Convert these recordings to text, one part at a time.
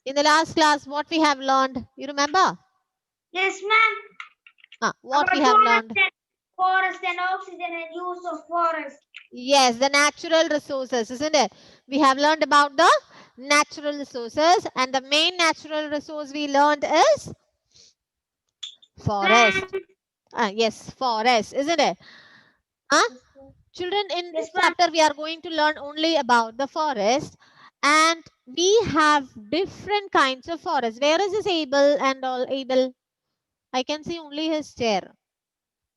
In the last class, what we have learned, you remember? Yes, ma'am. What we have learned? Forest and oxygen and use of forest. Yes, the natural resources, isn't it? We have learned about the natural resources, and the main natural resource we learned is forest. Yes, forest, isn't it? Children, in this chapter, we are going to learn only about the forest, and we have different kinds of forest. Where is this Abel and all? Abel, I can see only his chair.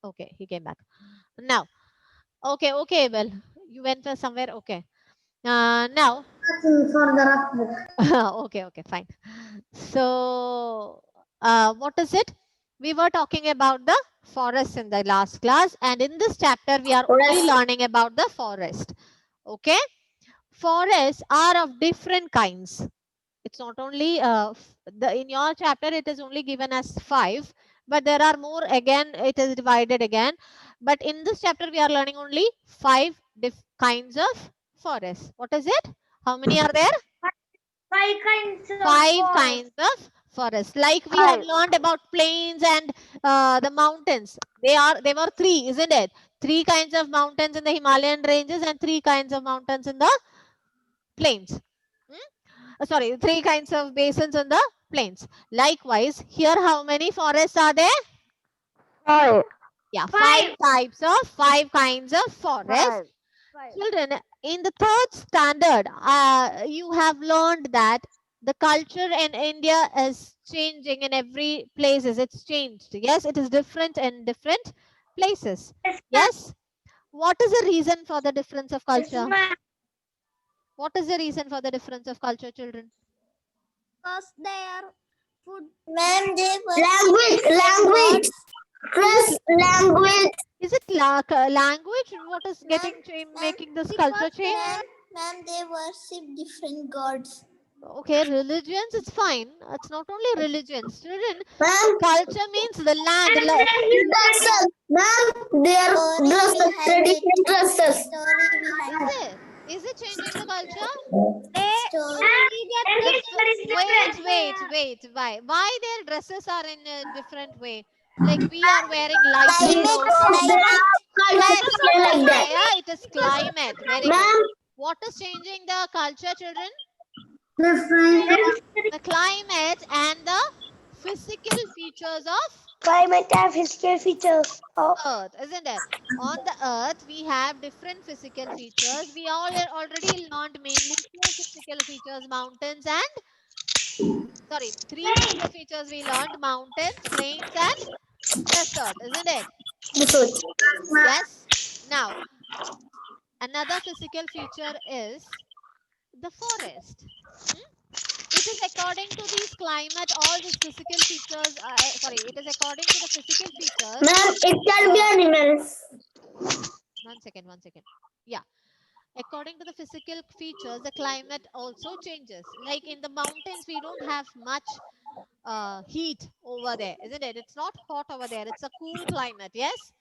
Okay, he came back. Now, okay, Abel, you went somewhere. Okay. Now, okay, fine. So, what is it? We were talking about the forest in the last class, and in this chapter, we are only learning about the forest. Okay, forests are of different kinds. It's not only in your chapter, it is only given as 5, but there are more. Again, it is divided again. But in this chapter, we are learning only 5 kinds of forests. What is it? How many are there? 5 kinds of 5 forest. kinds of forest. Like we have learned about plains and the mountains. They were 3, isn't it? 3 kinds of mountains in the Himalayan ranges and 3 kinds of mountains in the plains. Sorry, 3 kinds of basins in the plains. Likewise, here how many forests are there? 5. Yeah, 5 types of 5 kinds of forest. 5. Children, in the 3rd standard, you have learned that the culture in India is changing in every places. It's changed. Yes, it is different in different places. Yes. What is the reason for the difference of culture? What is the reason for the difference of culture, children? Because their food. Ma'am, they Language. Language. Is it language? What is making this culture change? Ma'am, they worship different gods. Okay, religions, it's fine. It's not only religions. Children, Ma'am, culture means the land. ma'am, they are dresses, traditional dresses. Is it changing the culture? Wait. Why their dresses are in a different way? Like we are wearing light yellow. Yeah, it is climate. Very good. What is changing the culture, children? The climate and the physical features of Climate and physical features of Earth, isn't it? On the Earth, we have different physical features. We all already learned mainly 2 physical features, mountains and 3 physical features we learned: mountains, plains, and desert, isn't it? Yes. Now, another physical feature is the forest. It is according to these climate, all these physical features. It is according to the physical features. Ma'am, it can be animals. One second. Yeah. According to the physical features, the climate also changes. Like in the mountains, we don't have much heat over there, isn't it? It's not hot over there. It's a cool climate. Yes.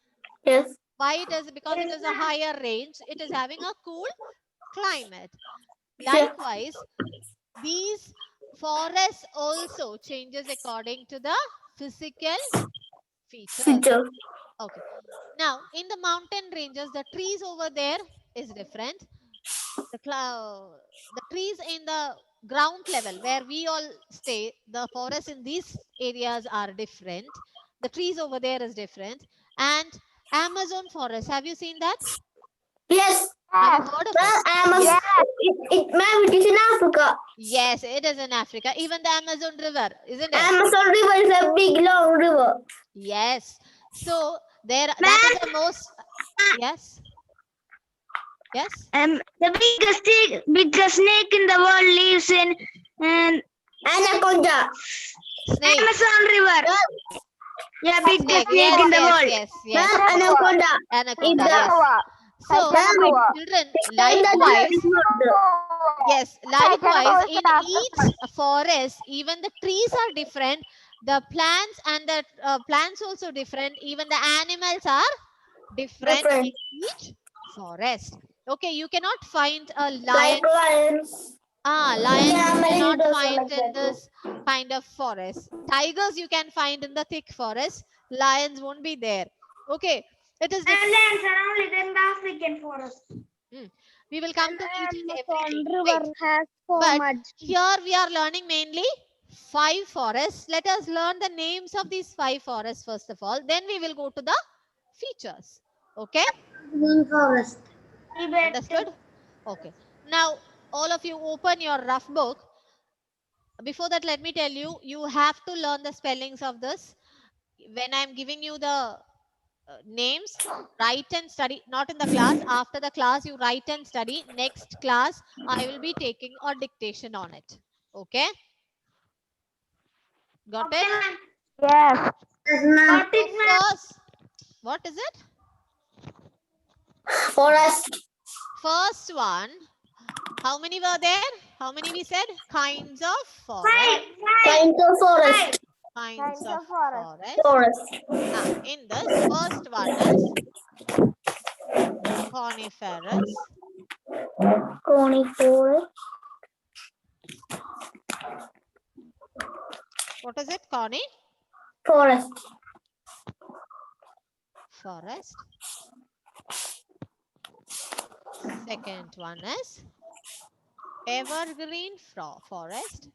Yes. Why it is? Because it is a higher range. It is having a cool climate. Likewise, these forests also changes according to the physical features. Okay. Now, in the mountain ranges, the trees over there is different. The trees in the ground level where we all stay, the forests in these areas are different. The trees over there is different. And Amazon forest, have you seen that? Yes. Have you heard of it? Amazon. Ma'am, it is in Africa. Yes, it is in Africa. Even the Amazon river, isn't it? Amazon river is a big long river. Yes. So that is the most. Yes. the biggest snake in the world lives in Anaconda. Snake. Amazon River. Yeah, biggest snake in the world. Yes. Anaconda. Anaconda. Yes. So, children, likewise, in each forest, even the trees are different. The plants and the plants also different. Even the animals are different in each forest. Okay, you cannot find a lion. Lions Yeah, you many cannot videos are find like in that too. this kind of forest. Tigers you can find in the thick forest. Lions won't be there. Okay, it is And different. lions are only in the African forest. We will come to each and everything. River Wait, has so but much. here we are learning mainly 5 forests. Let us learn the names of these 5 forests first of all. Then we will go to the features. Okay, Green forest. Tibet. understood? Okay. Now all of you open your rough book. Before that, let me tell you, you have to learn the spellings of this. When I'm giving you the names, write and study. Not in the class. After the class, you write and study. Next class, I will be taking a dictation on it. Okay? Got Okay, it? ma'am. Yes. Yes, ma'am. Got it, So ma'am. first, what is it? Forest. First one. How many were there? How many we said? Kinds of forest. Kind of forest. Kinds of forest. Forest. In this, first one is coniferous. Coniferous. What is it? Coni? Forest. Forest. Second one is evergreen forest.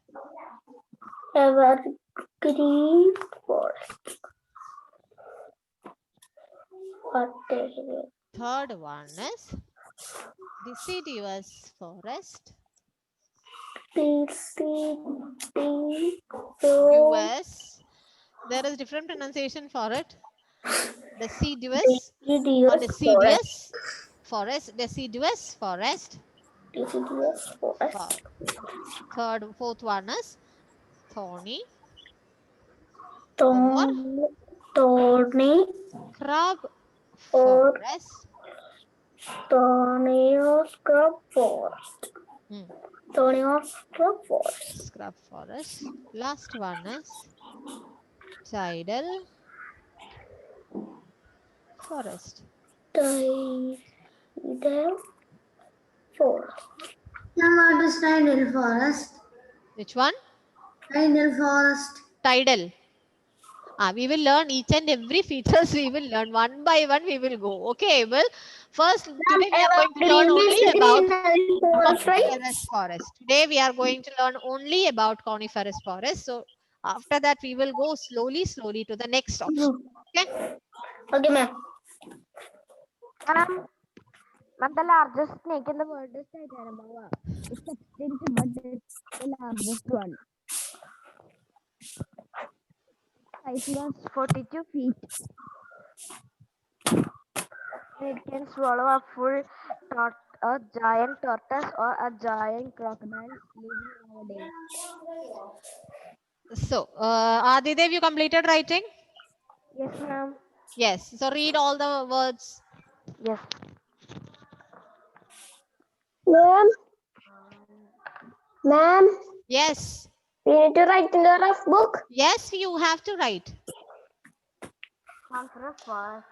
Evergreen forest. What is it? Third one is deciduous forest. US. There is different pronunciation for it. Deciduous or deciduous forest. Deciduous forest. Deciduous forest. Fourth one is thorny. One more. Thorny. Scrub Or forest. thorny scrub forest. Thorny scrub forest. Scrub forest. Last one is tidal forest. Tidal forest. Now what is tidal forest? Which one? Tidal forest. Tidal. We will learn each and every features. We will learn one by one. We will go. Okay, Abel. First, today we are going to learn only about coniferous forest. Today we are going to learn only about coniferous forest. So after that, we will go slowly to the next option. Okay. Okay, ma'am. But the largest snake in the world is Titanoboa. It's extinct, but it's the largest one. Size was 42 feet. It can swallow a a giant tortoise or a giant crocodile living nowadays. So, Adidev, you completed writing? Yes, ma'am. Yes. So read all the words. Yes. Ma'am. Ma'am. Yes. We need to write in the rough book. Yes, you have to write. Coniferous forest.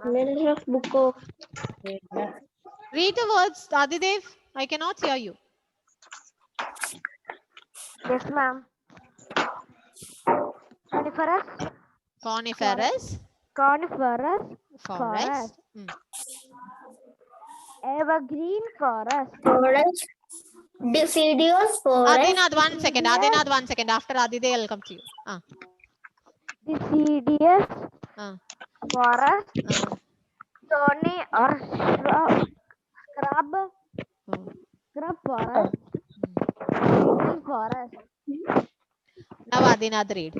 Where is rough book of? Read the words, Adidev. I cannot hear you. Yes, ma'am. Coniferous. Coniferous Coniferous forest. Evergreen forest. Forest. Deciduous forest. Adinath, 1 second. Adinath, 1 second. After Adidev, I'll come to you. Deciduous forest. Thorny or scrub forest. Tidal forest. Now Adinath, read.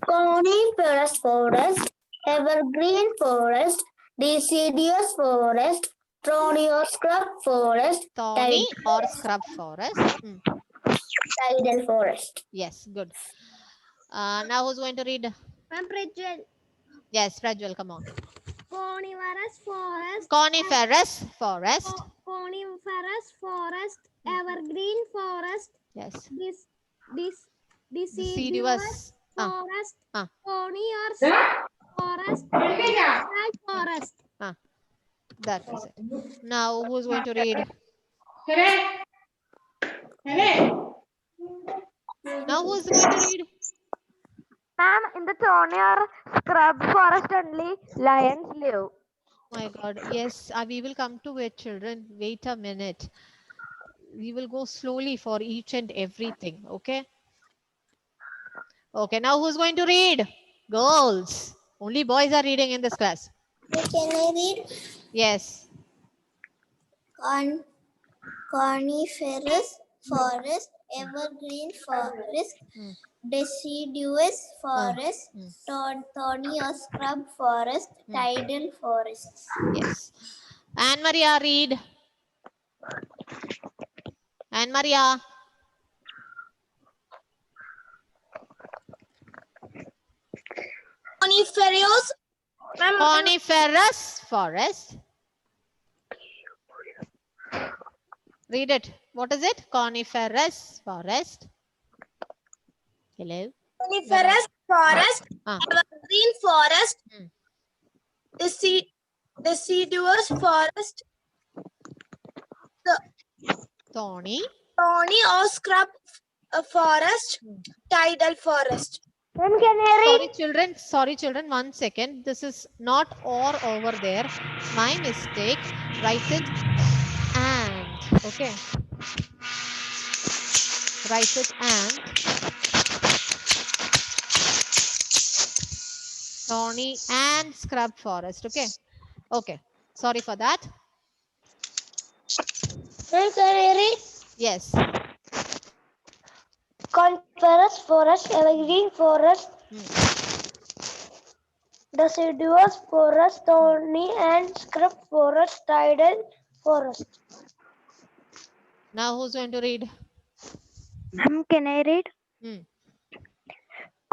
Coniferous forest. Evergreen forest. Deciduous forest. Thorny or scrub forest. Thorny or scrub forest. Tidal forest. Yes, good. Now who's going to read? Prajwal. Yes, Prajwal, come on. Coniferous forest. Coniferous forest. Coniferous forest. Evergreen forest. Yes. Deciduous forest. Thorny or forest. Scrub forest. That is it. Now who's going to read? Now who is going to read? Ma'am, in the thorny or scrub forest only lions live. My God. Yes, we will come to it, children. Wait a minute. We will go slowly for each and everything. Okay. Okay. Now who's going to read? Girls. Only boys are reading in this class. Can I read? Yes. Coniferous forest, evergreen forest, Hmm. deciduous forest, Hmm. thorny or scrub forest, tidal forests. Yes. Anne Maria, read. Anne Maria. Coniferous. Coniferous forest. Read it. What is it? Coniferous forest. Hello. Coniferous forest, Ah. evergreen forest, Hmm. deciduous forest, Thorny. thorny or scrub forest, tidal forest. Ma'am, can I read? Sorry, children. 1 second. This is not or over there. My mistake. Write it and. Okay. Write it and. Thorny and scrub forest. Okay. Okay. Sorry for that. Ma'am, can I read? Yes. Coniferous forest, evergreen forest, deciduous forest, thorny and scrub forest, tidal forest. Now who's going to read? Ma'am, can I read? Hmm.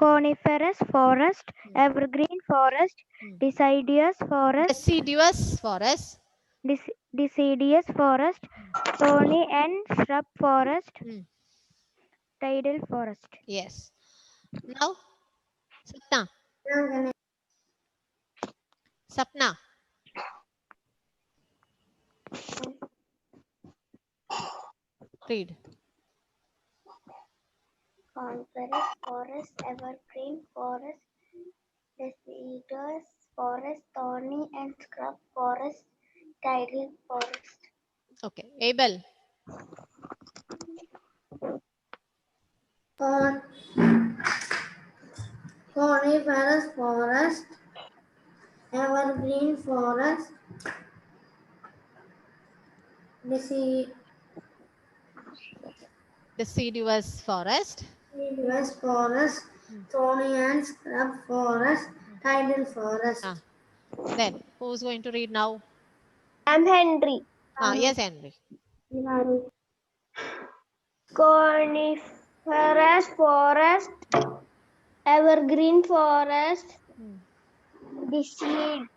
Coniferous forest, evergreen forest, deciduous forest, Deciduous forest. deciduous forest, thorny and shrub forest, tidal forest. Yes. Now, Sapna. Sapna. Read. Coniferous forest, evergreen forest, deciduous forest, thorny and scrub forest, tidal forest. Okay. Abel. Coniferous forest, evergreen forest, Deciduous forest. deciduous forest, thorny and scrub forest, tidal forest. Then who's going to read now? I'm Henry. Yes, Henry. Coniferous forest, evergreen forest, Deciduous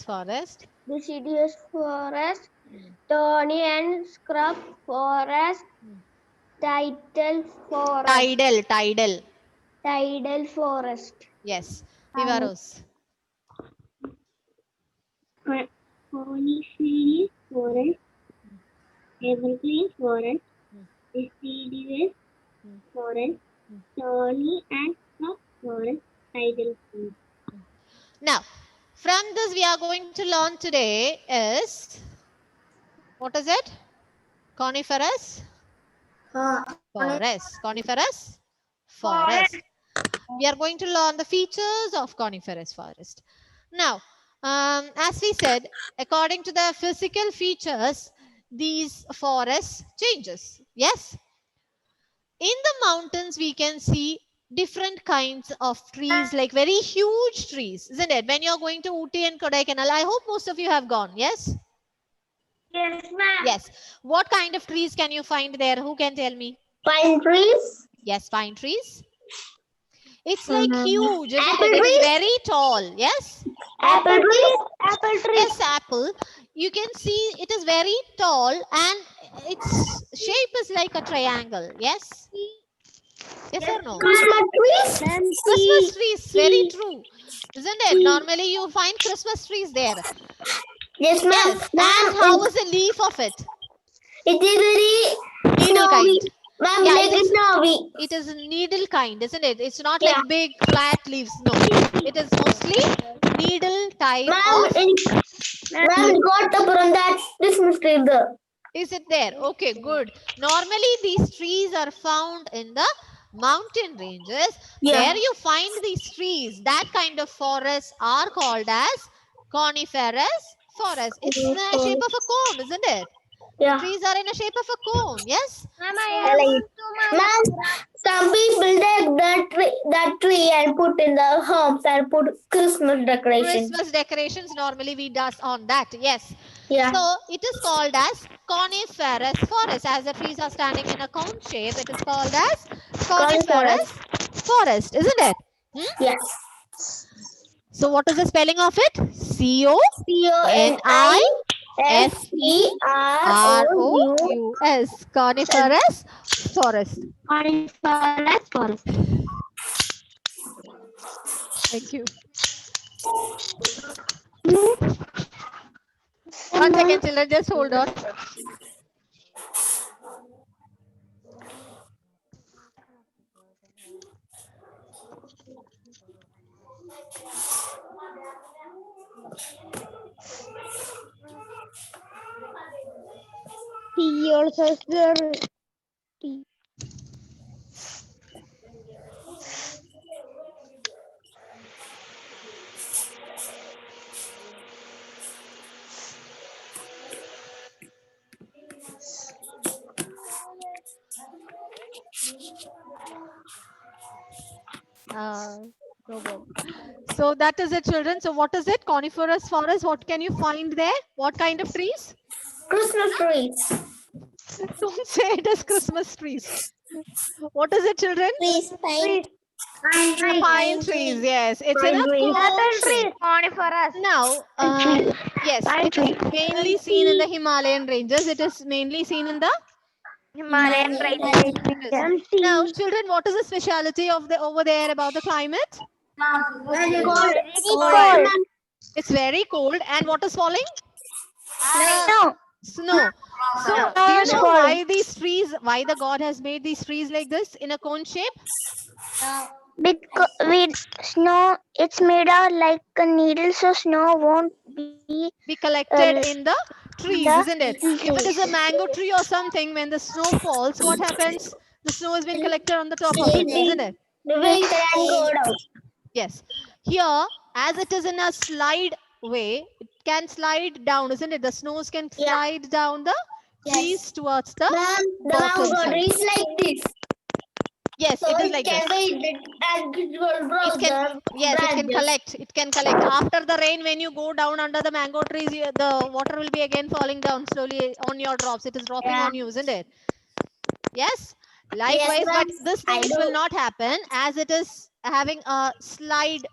forest. deciduous forest, thorny and scrub forest, tidal forest. Tidal. Tidal forest. Yes. Vivaros. Coniferous forest, evergreen forest, deciduous forest, thorny and scrub forest, tidal forest. Now, from this we are going to learn today is, what is it? Coniferous forest. Coniferous forest. We are going to learn the features of coniferous forest. Now, as we said, according to the physical features, these forests changes. Yes. In the mountains, we can see different kinds of trees, like very huge trees, isn't it? When you're going to Ooty and Kodaikanal, I hope most of you have gone. Yes. Yes, ma'am. Yes. What kind of trees can you find there? Who can tell me? Pine trees. Yes, pine trees. It's like huge, isn't Apple it? It is trees? very tall. Yes. Apple trees. Apple trees. Yes, apple. You can see it is very tall and its shape is like a triangle. Yes. Yes or no? Christmas trees. Christmas trees. Very true. Isn't it? Normally you find Christmas trees there. Yes, ma'am. Yes. And how is the leaf of it? It is very Needle snowy. kind. Ma'am, Yeah, like snowy. it is needle kind, isn't it? It's not Yeah. like big flat leaves. No, it is mostly needle type Ma'am, of. ma'am, it got up from that Christmas tree there. Is it there? Okay, good. Normally, these trees are found in the mountain ranges. Yeah. Where you find these trees, that kind of forests are called as coniferous forest. It's in the shape of a cone, isn't it? Yeah. Trees are in a shape of a cone. Yes. Ma'am, I have Ma'am, some people take that tree and put in the homes and put Christmas decorations. Christmas decorations normally we does on that. Yes. Yeah. So it is called as coniferous forest. As the trees are standing in a cone shape, it is called as coniferous forest, isn't it? Yes. So what is the spelling of it? CONIFEROUS. Coniferous forest. Thank you. One second, children, just hold on. He also has the No problem. So that is it, children. So what is it? Coniferous forest. What can you find there? What kind of trees? Christmas trees. Don't say it is Christmas trees. What is it, children? Trees, pine. Pine trees. Yes, it's in a cone shape. coniferous. Now, yes, it is mainly seen in the Himalayan ranges. It is mainly seen in the Himalayan ranges. Now, children, what is the speciality of the over there about the climate? Cold. It's very cold. And what is falling? No. Snow. So, do you know why these trees, why the God has made these trees like this in a cone shape? Because with snow, it's made out like a needle, so snow won't Be collected in the trees, isn't it? If it is a trees. mango tree or something, when the snow falls, what happens? The snow has been collected on the top of it, isn't it? The wind can go down. Yes. Here, as it is in a slide way, it can slide down, isn't it? The snows can slide down the trees towards the Ma'am, the bottom mango side. tree is like this. Yes, So it is like this. it can Yes, it can collect. It can collect. After the rain, when you go down under the mango trees, the water will be again falling down slowly on your drops. It is dropping on you, isn't it? Yes. Likewise, but this thing it will not happen as it is having a slide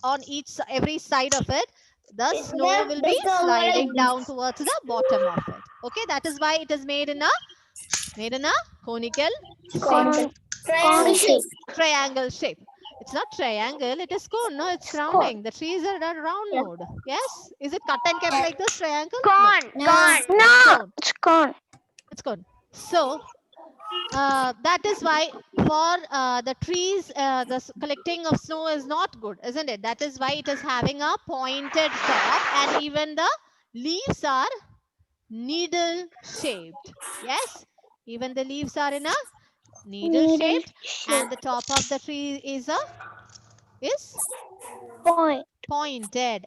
on every side of it. The snow will be sliding down towards the bottom of it. Okay, that is why it is made in a conical triangle shape. It's not triangle, it is cone. No, it's rounding. The trees are a round node. Yes? Is it cut and kept like this triangle? Cone. No. No. It's cone. It's cone. So, that is why for the trees, the collecting of snow is not good, isn't it? That is why it is having a pointed top and even the leaves are needle shaped. Yes? Even the leaves are in a needle shaped and the top of the tree is pointed.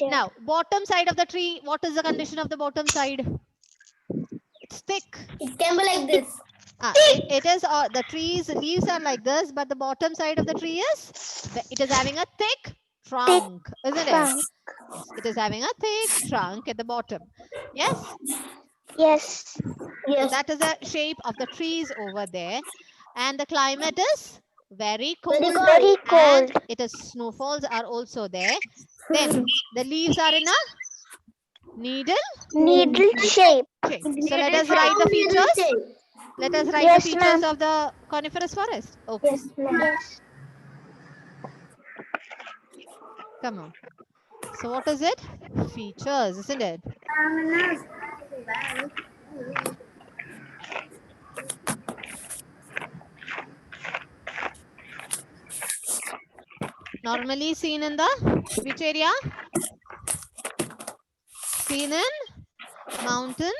Now, bottom side of the tree, what is the condition of the bottom side? It's thick. It can be like this. It is the tree's leaves are like this, but the bottom side of the tree it is having a thick trunk, isn't it? Yes, it is having a thick trunk at the bottom. Yes. Yes. So that is the shape of the trees over there, and the climate is very cold. Very cold. And it is snowfalls are also there. Then the leaves are in a needle shape. shape. So let us write the features. Let us write the features of the coniferous forest. Okay. Yes, ma'am. Come on. So what is it? Features, isn't it? Normally seen in the which area? Seen in mountain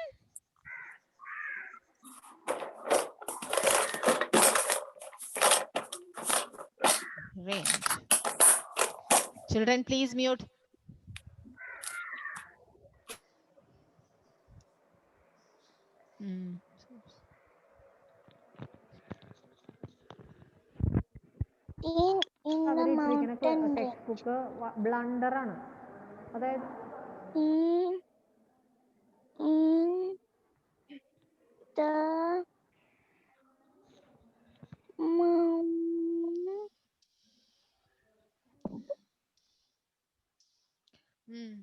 range. Children, please mute. Hmm. In the mountain text book ബ്ലണ്ടറാണ്. അതായത് in the mountain. Hmm.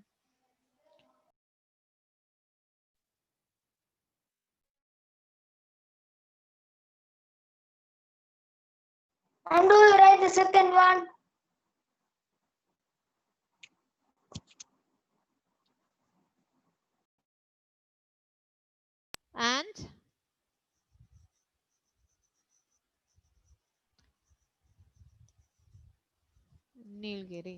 And do you write the second one? And Nilgiri.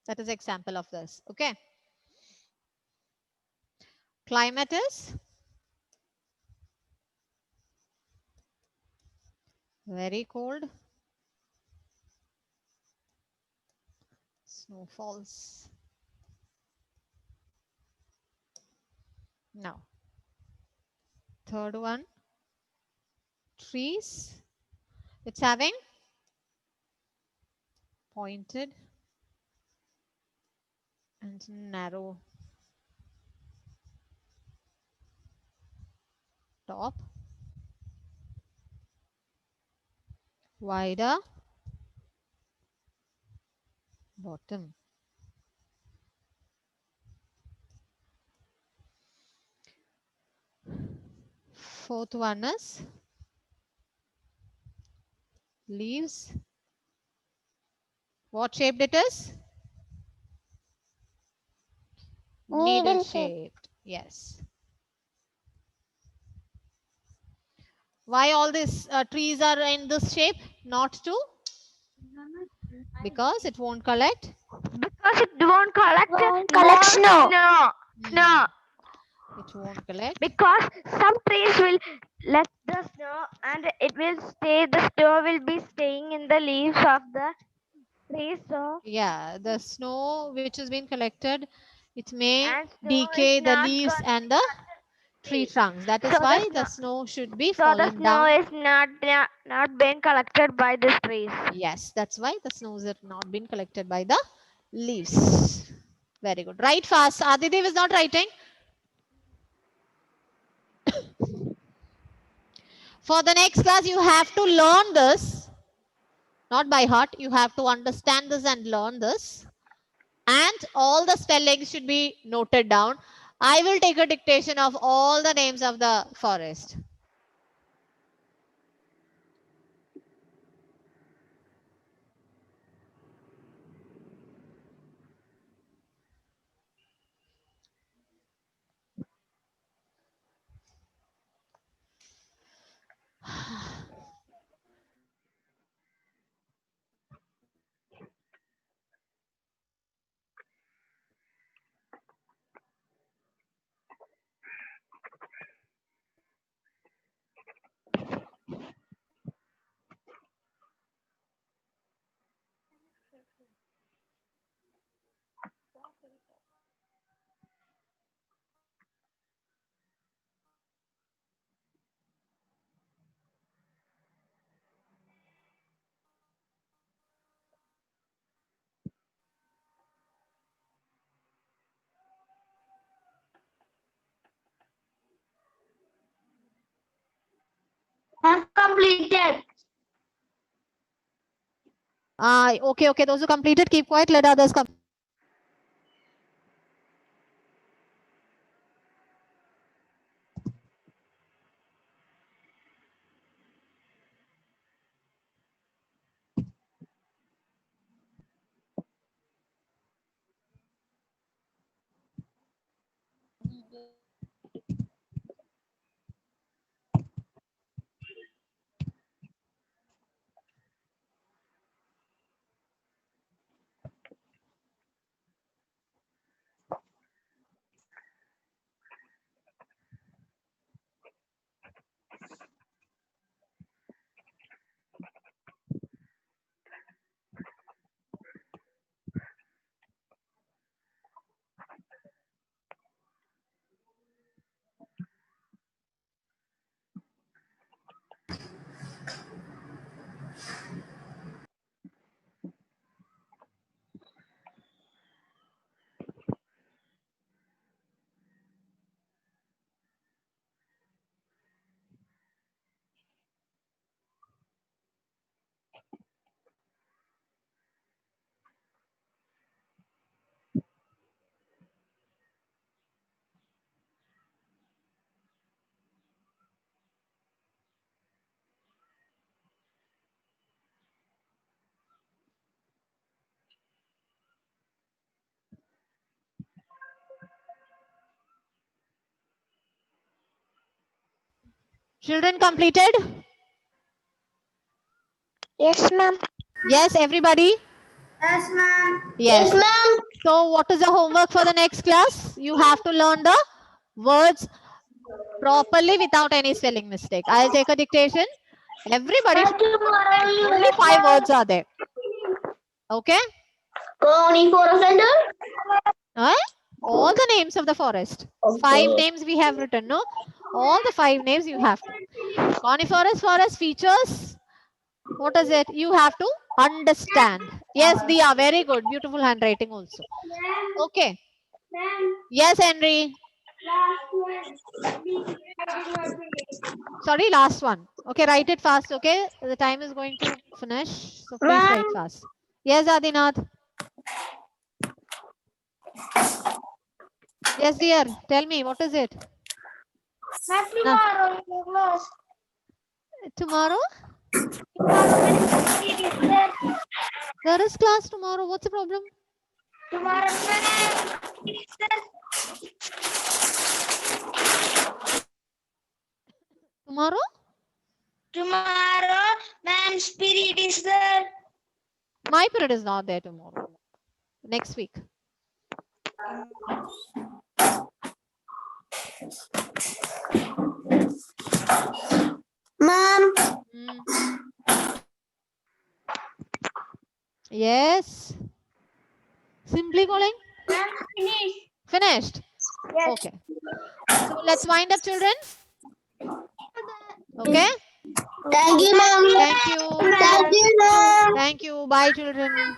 That is example of this. Okay. Climate is very cold. Snowfalls. Now, third one, trees. It's having pointed and narrow top, wider bottom. Fourth one is leaves. What shaped it is? Needle shaped. Yes. Why all these trees are in this shape? Not to? Because it won't collect. Because it won't collect collect snow. Snow. It won't collect. Because some trees will let the snow and it will stay. The snow will be staying in the leaves of the trees. So Yeah, the snow which has been collected, it may and snow decay is the not leaves going and the tree trunks. That is So why the the snow should be so the fallen snow down. is not being collected by these trees. Yes, that's why the snows have not been collected by the leaves. Very good. Write fast. Adidev is not writing. For the next class, you have to learn this. Not by heart. You have to understand this and learn this. And all the spellings should be noted down. I will take a dictation of all the names of the forest. Uncompleted. Okay. Those who completed, keep quiet. Let others come. Children completed? Yes, ma'am. Yes, everybody? Yes, ma'am. Yes. ma'am. So what is the homework for the next class? You have to learn the words properly without any spelling mistake. I'll take a dictation. Everybody, only 5 words are there. Okay? Only for a center? Huh? All the names of the forest. 5 names we have written, no? All the 5 names you have to. Coniferous forest features. What is it? You have to understand. Yes, they are very good. Beautiful handwriting also. Okay. Ma'am, Yes, Henry. last one. Sorry, last one. Okay, write it fast. Okay, the time is going to finish. So please write fast. Yes, Adinath. Yes, dear. Tell me, what is it? Ma'am, tomorrow in your class. Tomorrow? Tomorrow, There is class tomorrow. What's the problem? tomorrow, Tomorrow? tomorrow, ma'am, spirit is there. My period is not there tomorrow. Next week. Ma'am. Yes. Simply calling? Ma'am, finish. Finished? Yes. Okay. So let's wind up, children. Okay? Thank you, ma'am. Thank you. Thank you, ma'am. Thank you. Bye, children.